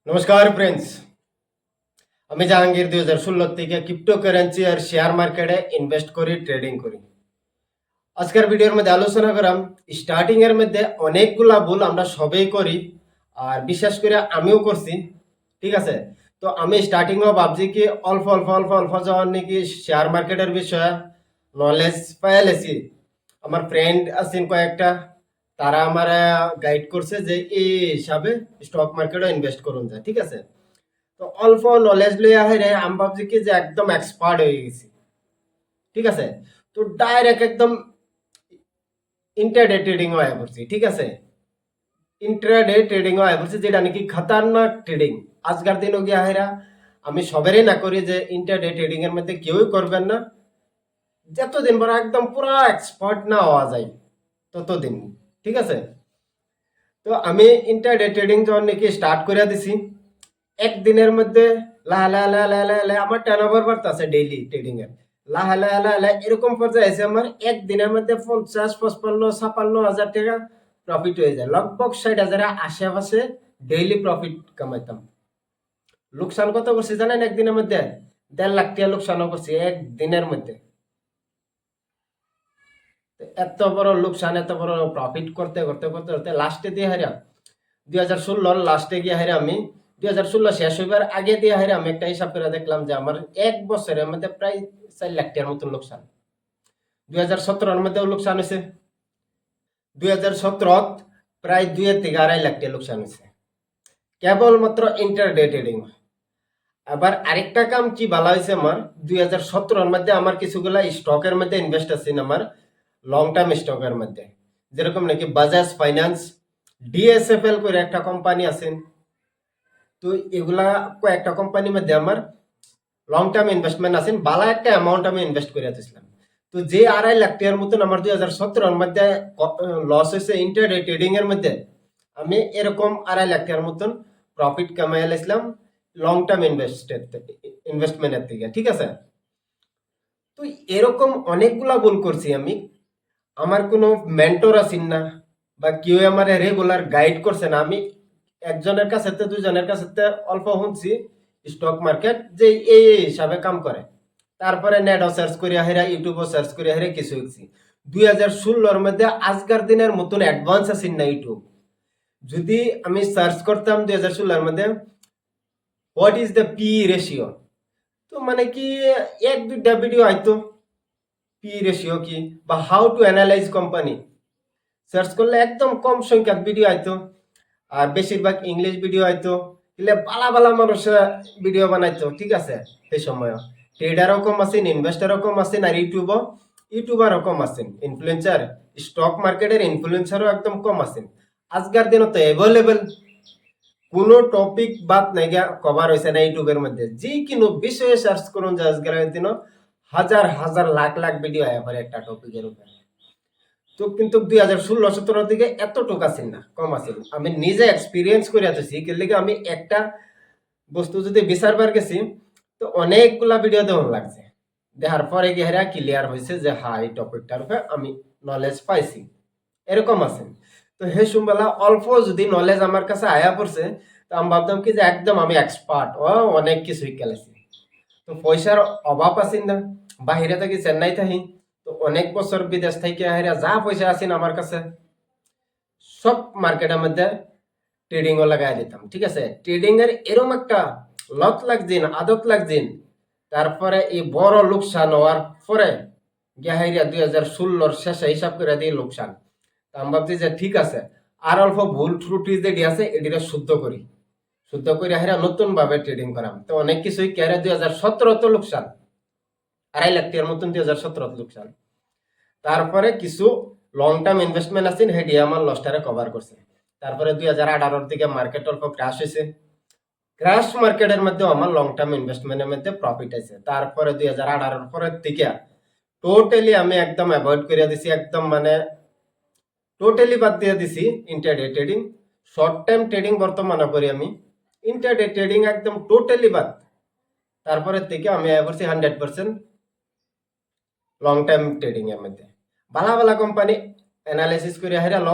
নমস্কার ফ্রেন্ডস, আমি জাহাঙ্গীর 2016 থেকে ক্রিপ্টোকারেন্সি আর শেয়ার মার্কেটে ইনভেস্ট করি, ট্রেডিং করি। আজকের ভিডিওর মধ্যে আলোচনা করাম স্টার্টিং এর মধ্যে অনেকগুলা ভুল আমরা সবাই করি, আর বিশেষ করে আমিও করছি। ঠিক আছে, তো আমি স্টার্টিংও ভাবছি কি অল্প অল্প অল্প অল্প যখন নাকি শেয়ার মার্কেটের বিষয়ে নলেজ পাইলেছি, আমার ফ্রেন্ড আছেন কয়েকটা, তারা আমার গাইড করছে যে এই হিসাবে স্টক মার্কেটে ইনভেস্ট করুন যায়। ঠিক আছে, তো অল্প নলেজ লইয়া হেরে আমি ভাবছি কি যে একদম এক্সপার্ট হয়ে গেছি। ঠিক আছে, তো ডাইরেক্ট একদম ইন্টারডে ট্রেডিং হয়ে পড়ছি। ঠিক আছে, ইন্ট্রাডে ট্রেডিং হয়ে পড়ছি, যেটা নাকি খতরনাক ট্রেডিং। আজকের দিনও গিয়া হেরা আমি সবেরই না করি যে ইন্টারডে ট্রেডিং এর মধ্যে কেউই করবেন না। যতদিন পর একদম পুরা এক্সপার্ট না হওয়া যায় ততদিন। ঠিক আছে, তো আমি ইন্টারডে ট্রেডিং যখন নাকি স্টার্ট করে দিছি, একদিনের মধ্যে লাহা লাহা লাহা লাহা লাহা লাহা আমার টার্ন ওভার বাড়তেছে ডেইলি ট্রেডিং এর। লাহা লাহা লাহা লাহা এরকম পর্যায়ে আছে আমার একদিনের মধ্যে 50, 55, 56 হাজার টাকা প্রফিট হয়ে যায়। লগভগ 60 হাজারের আশেপাশে ডেইলি প্রফিট কামাইতাম। লোকসান কত করছি জানেন? একদিনের মধ্যে 1.5 লাখ টাকা লোকসানও করছি একদিনের মধ্যে। এত বড় লোকসান, এত বড় প্রফিট করতে করতে করতে করতে লাস্টে দিয়ে হারিয়া 2016 লাস্টে গিয়ে হারে আমি 2016 শেষ হইবার আগে দিয়ে হারে আমি একটা হিসাব করে দেখলাম যে আমার এক বছরের মধ্যে প্রায় 4 লাখ টাকার মতন লোকসান। 2017 মধ্যেও লোকসান হয়েছে, 2017 প্রায় 2 থেকে 2.5 লাখ টাকা লোকসান হয়েছে কেবলমাত্র ইন্টারডে ট্রেডিং। আবার আরেকটা কাম কি ভালো হয়েছে আমার, 2017 মধ্যে আমার কিছুগুলা স্টকের মধ্যে ইনভেস্ট আছে আমার লং টার্ম স্টকের মধ্যে, যেরকম নাকি বাজাজ ফাইন্যান্স, ডিএসএফএল করে একটা কোম্পানি আছে। তো এগুলা কয়েকটা কোম্পানির মধ্যে আমার লং টার্ম ইনভেস্টমেন্ট আছে, ভালো একটা অ্যামাউন্ট আমি ইনভেস্ট করে দিয়েছিলাম। তো যে 2.5 লাখ টাকার মতন আমার 2017 মধ্যে লস হয়েছে ইন্টারডে ট্রেডিং এর মধ্যে, আমি এরকম 2.5 লাখ টাকার মতন প্রফিট কামাই লাইছিলাম লং টার্ম ইনভেস্টমেন্টের থেকে। ঠিক আছে, তো এরকম অনেকগুলা ভুল করছি আমি। আমার কোনো মেন্টর আছেন না, বা কেউ আমার রেগুলার গাইড করছে না। আমি একজনের কাছে দুজনের কাছে অল্প শুনছি স্টক মার্কেট যে এই এই হিসাবে কাম করে, তারপরে নেটও সার্চ করে হেরা, ইউটিউবও সার্চ করে হেরে কিছু শিখছি। 2016 মধ্যে আজকের দিনের মতন অ্যাডভান্স আছেন না ইউটিউব। যদি আমি সার্চ করতাম 2016 মধ্যে what is the P ratio, তো মানে কি এক দুইটা ভিডিও হয়তো পি রেশিও কি বা how to analyse company search করলে একদম কম সংখ্যক ভিডিও আইতো, আর বেশিরভাগ ইংলিশ ভিডিও আইতো। এলে বালা বালা মানুষরা ভিডিও বানাইতো। ঠিক আছে, সেই সময় ট্রেডারও কম আছেন, ইনভেস্টারও কম আছেন, আর ইউটিউবারও কম আছেন, ইনফ্লুয়েন্সার স্টক মার্কেটের ইনফ্লুয়েন্সারও একদম কম আছেন। আজকের দিনে তো অ্যাভেলেবেল কোনো টপিক বাদ নাই গিয়া কভার হয়েছে না ইউটিউবের মধ্যে। যে কোনো বিষয়ে সার্চ করুন যে আজকের দিন হাজার হাজার লাখ লাখ ভিডিও আয়া পরে একটা টপিকের উপরে। তো কিন্তু 2016-17 দিকে এতটুকু আছেন না, কম আছেন। আমি নিজে এক্সপিরিয়েন্স করে আছি, কিন্তু আমি একটা বস্তু যদি বিচারবার গেছি তো অনেকগুলা ভিডিও দেওয়া লাগছে, দেখার পরে গিয়ে ক্লিয়ার হয়েছে যে হ্যাঁ এই টপিকটার উপরে আমি নলেজ পাইছি। এরকম আছেন। তো হে সুমবেলা অল্প যদি নলেজ আমার কাছে আয়া পড়ছে, তো আমি ভাবতাম কি যে একদম আমি এক্সপার্ট, অনেক কিছু শিখালাইছি। তো পয়সার অভাব আছেন না, বাহিরে থাকি চেন্নাই থাকি, তো অনেক বছর বিদেশ থেকে হেরা যা পয়সা আছেন আমার কাছে সব মার্কেটের মধ্যে ট্রেডিং ও লাগাই দিতাম। ঠিক আছে, ট্রেডিং এর এরকম একটা লত লাগছেন, আদত লাগছেন। তারপরে এই বড় লোকসান হওয়ার পরে গিয়া 2016 শেষে হিসাব করে দিয়ে লোকসান। আমি ভাবছি যে ঠিক আছে, আর অল্প ভুল ত্রুটি যেটি আছে এটিকে শুদ্ধ করে হেরা নতুন ভাবে ট্রেডিং করাম। তো অনেক কিছুই কেরে 2017 তো লোকসান 2.5 লাখ টাকার মতন 2017 লোকসান। তারপরে কিছু লং টার্ম ইনভেস্টমেন্ট আছে হেডি আমার লসটারে কভার করছে। তারপরে 2018 দিকে মার্কেট অল্প ক্রাশ হয়েছে, ক্রাশ মার্কেটের মধ্যে আমার লং টার্ম ইনভেস্টমেন্টের মধ্যে প্রফিট আছে। তারপরে 2018 পরের থেকে টোটালি আমি একদম অ্যাভয়েড করে দিছি, একদম মানে টোটালি বাদ দিয়ে দিছি intraday trading. Short time trading বর্তমানে করি আমি, ইন্টারডে ট্রেডিং একদম টোটালি বাদ। তারপরে থেকে আমি করছি 100% লং টাইম ট্রেডিং এর মধ্যে। ভালো ভালো কোম্পানি অ্যানালাইসিস করে হেরা ল,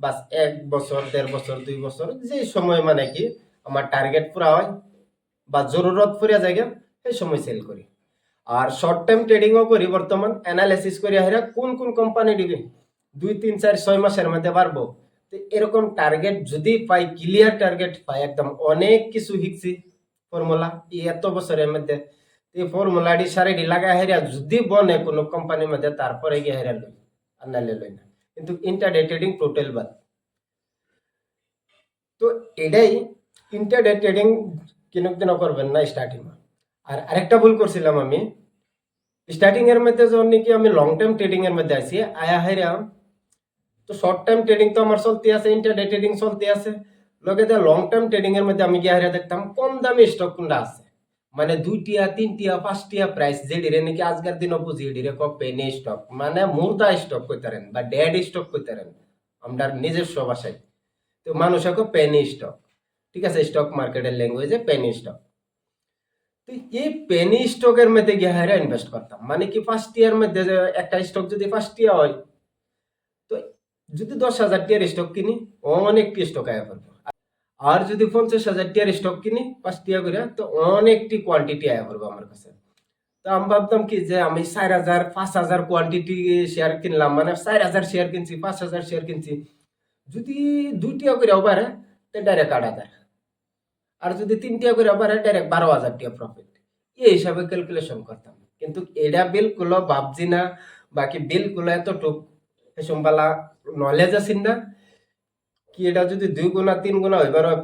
বাস 1 বছর 1.5 বছর 2 বছর যে সময় মানে কি আমার টার্গেট পুরা হয় বা জরুরত পুরা জায়গা সেই সময় সেল করি। আর শর্ট টাইম ট্রেডিংও করি, বর্তমান অ্যানালাইসিস করি হেরা কোন কোন কোম্পানি দিবে 2 3 4 6 মাসের মধ্যে বাড়বো। তো এরকম টার্গেট যদি পাই, ক্লিয়ার টার্গেট পাই, একদম অনেক কিছু শিখছি ফর্মুলা এত বছরের মধ্যে। এই ফর্মুলাটি সারিডি লাগা হেরা যদি বনে কোনো কোম্পানির মধ্যে, তারপরে গিয়ে হেরা লই, আর নাইলে লই না। কিন্তু ইন্টারডে ট্রেডিং টোটাল বাদ। তো এটাই ইন্টারডে ট্রেডিং কিনক দিন করবেন না স্টার্টিং। আর আরেকটা ভুল করছিলাম আমি স্টার্টিং এর মধ্যে, যখন নাকি আমি লং টাইম ট্রেডিং এর মধ্যে আছি আয়া হাইরা, তো শর্ট টাইম ট্রেডিং তো আমার চলতে আছে, ইন্টারডে ট্রেডিং চলতে আছে, লগে লং টাইম ট্রেডিং এর মধ্যে আমি গিয়ে হাইরা দেখতাম কম দামি স্টক কোনটা আছে, মানে 2 টিয়া 3 টিয়া 5 টিয়া প্রাইস যেডিরে নাকি আজকের দিনও বুঝি এডিরে কক পেনি স্টক, মানে মুর্দা স্টক কইতারেন বা ডেড স্টক কইতারেন আমরা নিজস্ব ভাষায়। তো মানুষ পেনি স্টক, ঠিক আছে, স্টক মার্কেটের ল্যাঙ্গুয়েজে পেনি স্টক। তো এই পেনি স্টকের মধ্যে গিয়ে হাইরা ইনভেস্ট করতাম, মানে কি ফার্স্ট ইয়ার মধ্যে একটা স্টক যদি ফার্স্ট ইয়ার হয়, তো যদি 10,000 টিয়ার স্টক কিনি অনেকটি স্টক আয়া পড়বো। আর যদি 50,000 টিয়ার স্টক কিনি ফার্স্ট ইয়ার করে, তো অনেকটি কোয়ান্টিটি আয়া পড়বো আমার কাছে। তো আমি ভাবতাম কি যে আমি 4,000 5,000 কোয়ান্টিটি শেয়ার কিনলাম, মানে 4,000 শেয়ার কিনছি, 5,000 শেয়ার কিনছি, যদি 2 টিয়া করে বাড়ে তো ডাইরেক্ট 8,000, আর যদি 3 টিয়া করে বাড়ে ডাইরেক্ট 12,000 টিয়া প্রফিট, এই হিসাবে ক্যালকুলেশন করতাম। কিন্তু এটা বিলকুল ভাবছি না, বাকি বিলকুল এতটুক এসম্বালা নলেজ আছেন না কি এটা যদি 2 গুণা 3 গুণা হইবার হয়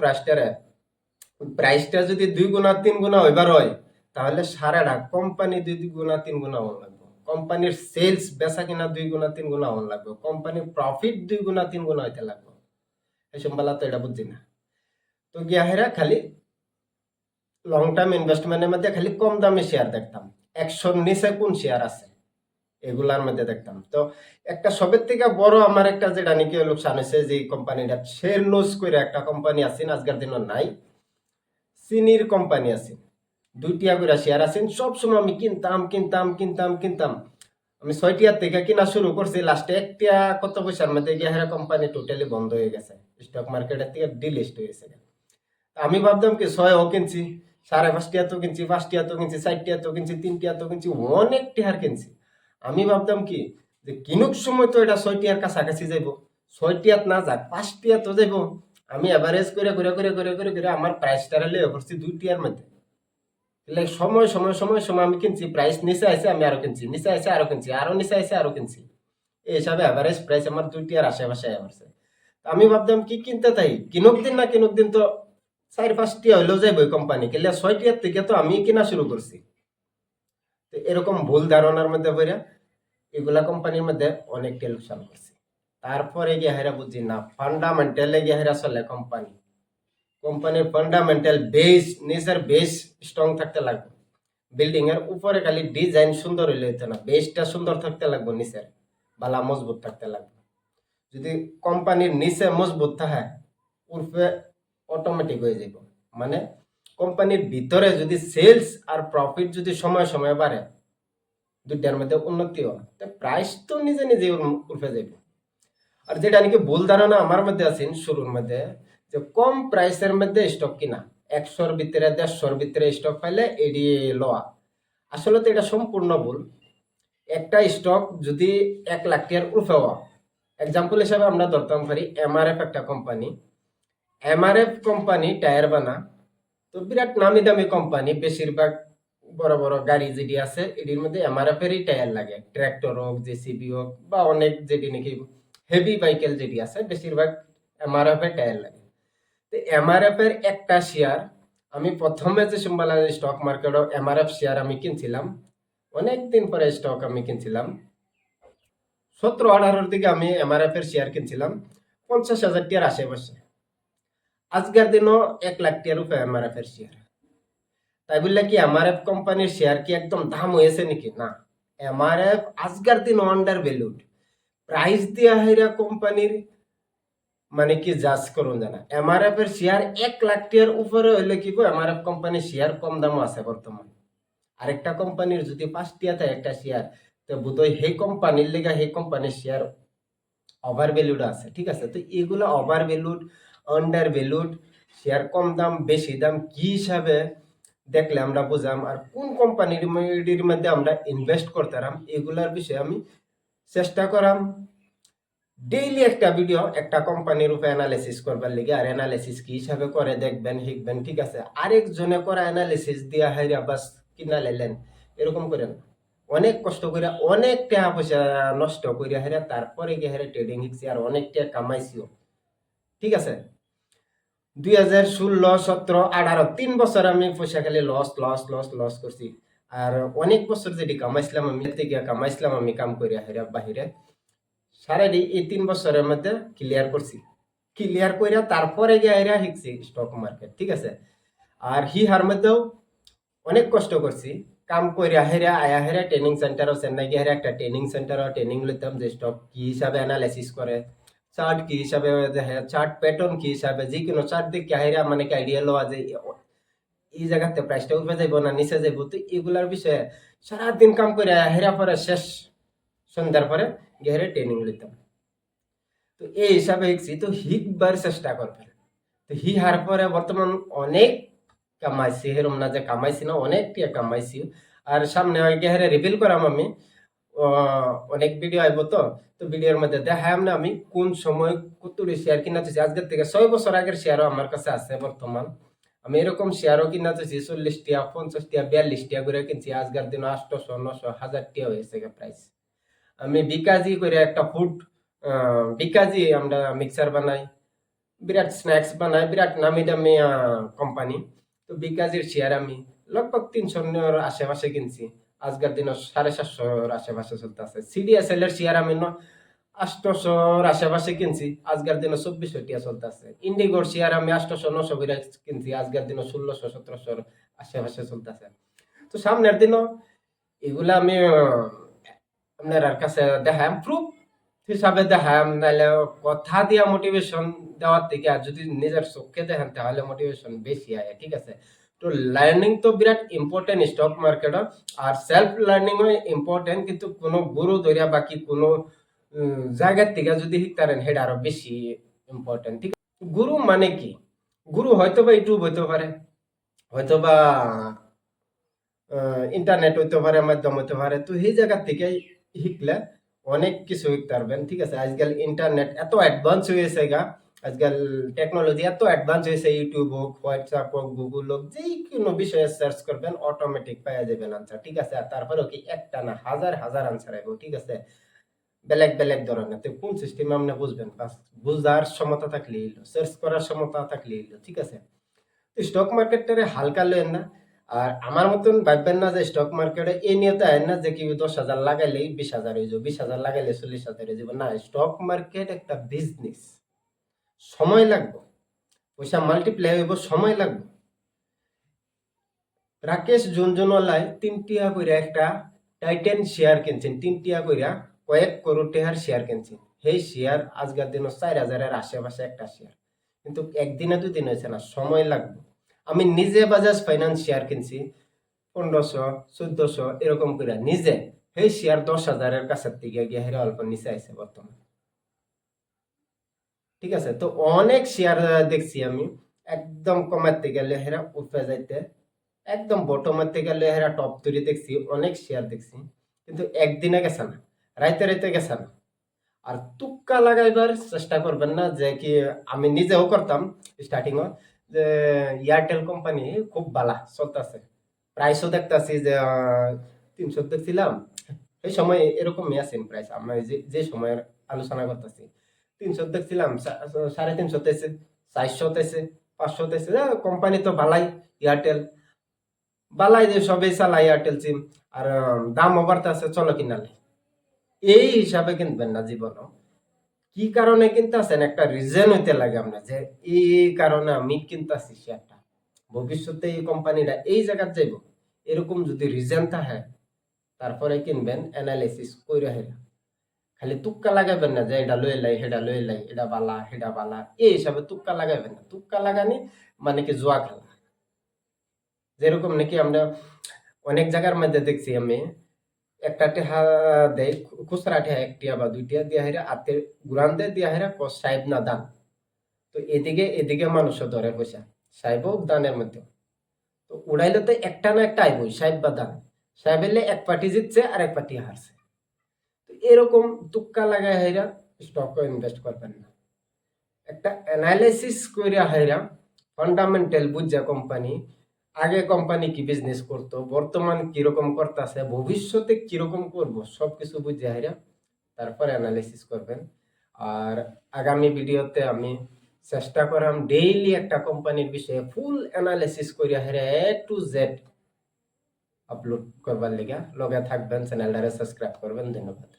প্রাইসটা যদি 2 গুণা 3 গুণা হইবার হয়, তাহলে সারাটা কোম্পানি 2 গুণা 3 গুণা হন লাগবে, কোম্পানির সেলস বেচা কিনা 2 গুণা 3 গুণা হন লাগবে, কোম্পানির প্রফিট 2 গুণা 3 গুণা হইতে লাগবে। এসম্বালা তো এটা বুঝছি না। তো গিয়া হেরা খালি লং টার্ম ইনভেস্টমেন্টের মধ্যে খালি কম দামে শেয়ার দেখতাম, 100-র নিচে কোন শেয়ার আছে এগুলার মধ্যে দেখতাম। তো একটা সবের থেকে বড় আমার একটা যেটা নাকি লোকসান হয়েছে, যে কোম্পানিটা শেয়ার লস করে একটা কোম্পানি আছে আজকের দিনও নাই, চিনির কোম্পানি আছে, 2 টিয়া করে শেয়ার আছেন, সবসময় আমি কিনতাম কিনতাম কিনতাম কিনতাম। আমি 6 টিয়ার থেকে কিনা শুরু করছি, লাস্টে 1 টিয়া কত পয়সার মধ্যে গিয়ে হেরা কোম্পানি টোটালি বন্ধ হয়ে গেছে, স্টক মার্কেটের থেকে ডিলিস্ট হয়েছে। আমি ভাবতাম কি 6ও কিনছি, 5.5 টিয়া তো কিনছি, 5 টিয়া তো কিনছি, 4 টিয়া তো কিনছি, 3 টিয়া তো কিনছি, অনেক টিহার কিনছি। আমি ভাবতাম কি যে কিনুক সময় তো এটা 6 টিয়ার কাছাকাছি যাইব, 6 টিয়াত না যাক 5 টিয়া তো যাইব। আমি এভারেজ করে করে করে করে করে করে আমার প্রাইসটা লেগে করছি 2 টিয়ার মধ্যে। তাহলে সময় সময় সময় সময় আমি কিনছি, প্রাইস নিচে আছে আমি আরো কিনছি, নিচে আছে আরো কিনছি, আরো নিচে আছে আরো কিনছি, এই হিসাবে এভারেজ প্রাইস আমার 2 টিয়ার আশেপাশে আসছে। আমি ভাবতাম কি কিনতে তাই কিনুক দিন না কিনুক দিন তো 4-5 টিয়া হইলেও যাইব কোম্পানি, কেলে 6 টিয়ার থেকে তো আমি কিনা শুরু করছি। তো এরকম ভুল ধারণার মধ্যে পড়ে এগুলা কোম্পানির মধ্যে অনেকটা লোকসান করছি। তারপরে গিয়ে হেরা বুঝছি না, ফান্ডামেন্টালে গিয়ে হেরা চলে কোম্পানি, কোম্পানির ফান্ডামেন্টাল বেস, নিচের বেস স্ট্রং থাকতে লাগবে। বিল্ডিং এর উপরে খালি ডিজাইন সুন্দর হইলে হইতো না, বেসটা সুন্দর থাকতে লাগবে, নিচের বালা মজবুত থাকতে লাগবে। যদি কোম্পানির নিচে মজবুত থাকে উপরে অটোমেটিক হয়ে যাব, মানে কোম্পানির ভিতরে যদি সেলস আর প্রফিট যদি সময় সময় বাড়ে, দুইটার মধ্যে উন্নতি হয়, তো প্রাইস তো নিজে নিজে উঠে যাবে। আর যেটা নাকি ভুল ধারণা আমার মধ্যে আছে শুরুর মধ্যে, যে কম প্রাইসের মধ্যে স্টক কিনা, 100-র ভিতরে 150-র ভিতরে স্টক পাইলে এডি লওয়া, আসলে তো এটা সম্পূর্ণ ভুল। একটা স্টক যদি 1 লাখ টিয়ার উপরে হওয়া, এক্সাম্পল হিসাবে আমরা ধরতাম পারি এমআরএফ একটা কোম্পানি, এমআরএফ কোম্পানি টায়ার বানা, তো বিরাট নামি দামি কোম্পানি, বেশিরভাগ বড় বড় গাড়ি যেটি আছে এটির মধ্যে এমআরএফ এরই টায়ার লাগে, ট্র্যাক্টর হোক, জেসিবি হোক, বা অনেক যেটি নাকি হেভি বাইকেল যেটি আছে বেশিরভাগ এমআরএফ এর টায়ার লাগে। তো এমআরএফ এর একটা শেয়ার আমি প্রথমে যে সম্বালা স্টক মার্কেট এমআরএফ শেয়ার আমি কিনছিলাম, অনেকদিন পরে স্টক আমি কিনছিলাম 17-18-র দিকে আমি এমআরএফ এর শেয়ার কিনছিলাম 50,000 টিয়ার আশেপাশে। আজকের দিনও 1 লাখ টিয়ার উপরে এমআরএফ এর শেয়ার। তাই বললে কি এমআরএফ কোম্পানির শেয়ার কি একদম দাম হয়েছে নাকি? না, এমআরএফ আজকের দিন আন্ডার ভ্যালুড, প্রাইস দিয়া হাইরা কোম্পানির মানে কি জাজ করুন জানা, এমআরএফ এর শেয়ার 1 লাখ টিয়ার উপরে হইলে কি এমআরএফ কোম্পানির শেয়ার কম দামও আছে বর্তমান। আরেকটা কোম্পানির যদি 5 টিয়া থাকে একটা শেয়ার, তো বোধহয় সেই কোম্পানির লেগে সেই কোম্পানির শেয়ার ওভার ভ্যালুড আছে, ঠিক আছে। তো এগুলো over valued, under valued, share কম দাম বেশি দাম কি হিসাবে দেখলে আমরা বুঝাম, আর কোন কোম্পানির মধ্যে আমরা ইনভেস্ট করতাম, এগুলার বিষয়ে আমি চেষ্টা করাম ডেইলি একটা ভিডিও একটা কোম্পানির উপর অ্যানালিসিস করবার লিগে। আর অ্যানালিসিস কি হিসাবে করে দেখবেন, শিখবেন, ঠিক আছে? আরেকজনে করা অ্যানালিসিস দিয়া হাইরা বাস কিনা লাইলেন এরকম করেন না। অনেক কষ্ট করে অনেক টাকা পয়সা নষ্ট করে হেরা তারপরে গিয়ে হেরা ট্রেডিং শিখছি, আর অনেক টাকা কামাইছিও, ঠিক আছে? 2016, 17, 18 3 বছর আমি পয়সা খালি লস লস লস লস করছি। আর অনেক বছর যেটি কামাইছিলাম আমি থেকে কামাইছিলাম আমি কাম করে হেরা বাহিরে সারাদি এই 3 বছরের মধ্যে ক্লিয়ার করছি। ক্লিয়ার করে তারপরে গিয়ে হেরা শিখছি স্টক মার্কেট, ঠিক আছে? আর হার মধ্যেও অনেক কষ্ট করছি কাম করে হেরা আয়া হেরা ট্রেনিং সেন্টারও চেন্নাই গিয়ে হেরা একটা ট্রেনিং সেন্টারও ট্রেনিং লইতাম যে স্টক কি হিসাবে অ্যানালাইসিস করে, চার্ট কি হিসাবে চার্ট প্যাটার্ন কি হিসাবে, যে কোনো চার্ট দেখে হেরা মানে কি আইডিয়া লওয়া যে এই জায়গাতে প্রাইসটা উপরে যাইব না নিচে যাইব। তো এগুলার বিষয়ে সারাদিন কাম করে হেরা পরে শেষ সন্ধ্যার পরে গিয়ে হেরা ট্রেনিং লইতাম। তো এই হিসাবে শিখছি, তো শিখবার চেষ্টা করবেন। তো হার পরে বর্তমান অনেক কামাইছি, হেরম না যে কামাইছি না, অনেক টিয়া কামাইছি। আর সামনে গেহারে রিভিল করাম আমি অনেক ভিডিও আইব। তো তো ভিডিওর মধ্যে দেখাম না আমি কোন সময় কতটি শেয়ার কিনা চাইছি। আজকের থেকে 6 বছর আগের শেয়ারও আমার কাছে আছে বর্তমান। আমি এরকম শেয়ারও কিনা চাইছি 40 টিয়া 50 টিয়া 42 টিয়া করে কিনছি। আজকের দিন 800 900 1000 টিয়া হয়েছে প্রাইস। আমি বিকাজি করে একটা ফুড বিকাজি আমরা মিক্সার বানাই, বিরাট স্ন্যাক্স বানায়, বিরাট নামি দামি কোম্পানি। তো বিকাজের শেয়ার আমি লগভগ 300 আশেপাশে কিনছি। আজকের দিনে 750 আশেপাশে চলতে আছে। সিডিএসএল এর শেয়ার আমি 800 আশেপাশে কিনছি। আজকের দিনে 2400 টিয়া চলতে আছে। ইন্ডিগোর শেয়ার আমি 800 900 করে কিনছি। আজকের দিনে 1600 1700 আশেপাশে চলতে আছে। তো সামনের দিনও এগুলা আমি আপনার কাছে দেখাম প্রুফ হিসাবে দেখাম, নাহলে কথা দিয়া মোটিভেশন দেওয়ার থেকে আর যদি নিজের চোখে দেখেন তাহলে মোটিভেশন বেশি আয়, ঠিক আছে? তো লার্নিং তো বিরাট ইম্পর্টেন্ট স্টক মার্কেট, আর সেলফ লার্নিং ইম্পর্টেন্ট, কিন্তু কোনো গুরু ধরিয়া বাকি কোনো জায়গার থেকে যদি শিখতারেন সেটা আরো বেশি ইম্পর্টেন্ট, ঠিক আছে? গুরু মানে কি? গুরু হয়তো বা ইউটিউব হইতে পারে, হয়তো বা ইন্টারনেট হইতে পারে, মাধ্যম হইতে পারে। তো সেই জায়গা থেকে শিখলে অনেক কিছু শিখতে পারবেন, ঠিক আছে? আজকাল ইন্টারনেট এত অ্যাডভান্স হয়েছে গা, আজকাল টেকনোলজি এত অ্যাডভান্স হয়েছে, ইউটিউব হোক, হোয়াটসঅ্যাপ হোক, গুগল হোক, যে কোনো বিষয়ে সার্চ করবেন অটোমেটিক পাওয়া যাবেন আনসার, ঠিক আছে? আর তারপরেও কি একটা না হাজার হাজার আনসার আইব, ঠিক আছে? বেলেগ বেলেগ ধরনের। তো কোন সিস্টেমে আপনি বুঝবেন, বাস বুঝার ক্ষমতা থাকলে হইলো, সার্চ করার ক্ষমতা থাকলে হইলো, ঠিক আছে? স্টক মার্কেটটারে হালকা লেন না। আর আমার মতন ভাববেন না যে স্টক মার্কেটে এই নিয়তে আইন না যে কি 10,000 লাগাইলেই 20,000 হয়ে যাবে, 20,000 লাগাইলে 40,000 হয়ে যাবে। না, স্টক মার্কেট একটা বিজনেস, সময় লাগবে, পয়সা মাল্টিপ্লাই হইব, সময় লাগবে। রাকেশ জুনজুনওয়ালায় 3 টিয়া কইরা একটা টাইটেন শেয়ার কিনছেন, 3 টিয়া কইরা কয়েক কোটি টাকার শেয়ার কিনছেন। সেই শেয়ার আজকের দিনে 4,000-এর আশেপাশে একটা শেয়ার, কিন্তু একদিনে 2 দিন হয়েছে না, সময় লাগবে। আমি নিজে বাজাজ ফাইন্যান্স শেয়ার কিনছি 1500 1400 এরকম করে নিজে। সেই শেয়ার 10,000-এর কাছের দিকে গিয়ে হেরে অল্প নিচে আইছে বর্তমান, ঠিক আছে? তো অনেক শেয়ার দেখছি আমি একদম কমাতে গেলে হেরা উপরে যাইতে, একদম বটমাতে গেলে হেরা টপ তৈরি দেখছি, অনেক শেয়ার দেখছি, কিন্তু একদিনে গেছে না, রাইতে রাইতে গেছে না। আর তুক্কা লাগাইবার চেষ্টা করবেন না যে কি আমি নিজেও করতাম স্টার্টিং যে এয়ারটেল কোম্পানি খুব বালা চলতেছে, প্রাইসও দেখতেছি যে 300 দেখছিলাম এই সময়, এরকমই আছেন প্রাইস। আমি যে যে সময়ের আলোচনা করতেছি 300 দেখছিলাম, 350 তেছে, 400 তেছে, 500 তেছে। কোম্পানি তো বালাই, এয়ারটেল বালাই, যে সবাই চালাই এয়ারটেল সিম। আর দামও বাড়তেছে, চলো কিনালে। এই হিসাবে কিনবেন না জীবনও। কি কারণে কিনতেছেন একটা রিজন হইতে লাগে আপনার, যে এই কারণে আমি কিনতেছি শেয়ারটা, ভবিষ্যতে এই কোম্পানিটা এই জায়গায় যাইব, এরকম যদি রিজন থাকে তারপরে কিনবেন অ্যানালাইসিস কইরা হেরা। খালি তুক্কা লাগাবেন না যে এটা লই লাই হেডা লই লাই, এটা বালা হেডা বালা, এই হিসাবে তুক্কা লাগাবেন না। তুক্কা লাগানি মানে কি জুয়া খেলা। যেরকম নাকি আমরা অনেক জায়গার মধ্যে দেখছি আমি একটা টেহা দেয়, খুচরা টেহা 1 টিয়া বা 2 টিয়া দিয়া হেরা আতে গুরান দেয় দিয়া হেরা সাহেব না দান, তো এদিকে এদিকে মানুষও ধরে পয়সা সাহেব দানের মধ্যে, তো উড়াইলে তো একটা না একটা আইবই সাহেব বা দান। সাহেব এলে এক পার্টি জিতছে আর এক পার্টি হারছে। তো এরকম তুক্কা লাগায় হাইরা স্টক ইনভেস্ট করবেন না, একটা অ্যানালাইসিস করে হাইরা ফান্ডামেন্টাল বুঝা কোম্পানি, আগে কোম্পানি কি বিজনেস করতো, বর্তমান কিরকম করতেছে, ভবিষ্যতে কিরকম করব, সবকিছু বুঝে হাইরা তারপর অ্যানালাইসিস করবেন। আর আগামী ভিডিওতে আমি চেষ্টা করাম ডেইলি একটা কোম্পানির বিষয়ে ফুল অ্যানালাইসিস করে হাইরা এ টু জেড আপলোড করবার লিগা। লগে থাকবেন, চ্যানেলটারে সাবস্ক্রাইব করবেন। ধন্যবাদ।